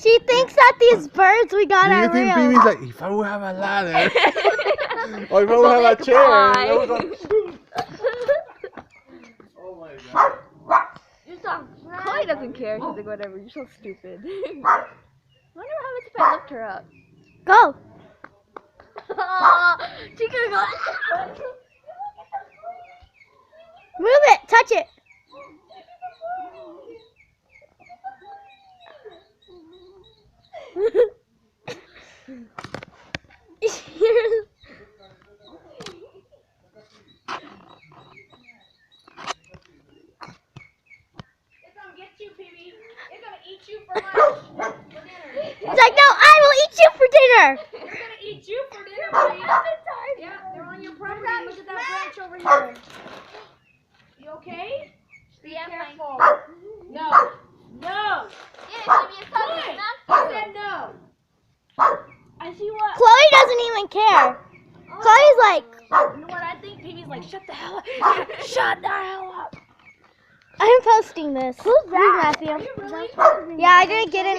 She thinks that these birds we got are Do you think real. Phoebe's like, if I would have a ladder, or if I would have a chair, I would go... Oh my god. Chloe doesn't care. She's like, whatever, you're so stupid. I wonder what happens if I lift her up. Go. She's gonna go. Move it. Touch it. It's like, no, I will eat you for dinner. They're gonna eat you for dinner, please. Yeah, they're on your property. Look at that branch over here. You okay? Be careful. No. No. Yeah, I said no. I see what. Chloe doesn't even care. Chloe's like, You know what I think? Phoebe's like, shut the hell up. Shut the hell up. I'm posting this. Who's that? Matthew. Are you really? Yeah, I didn't get any.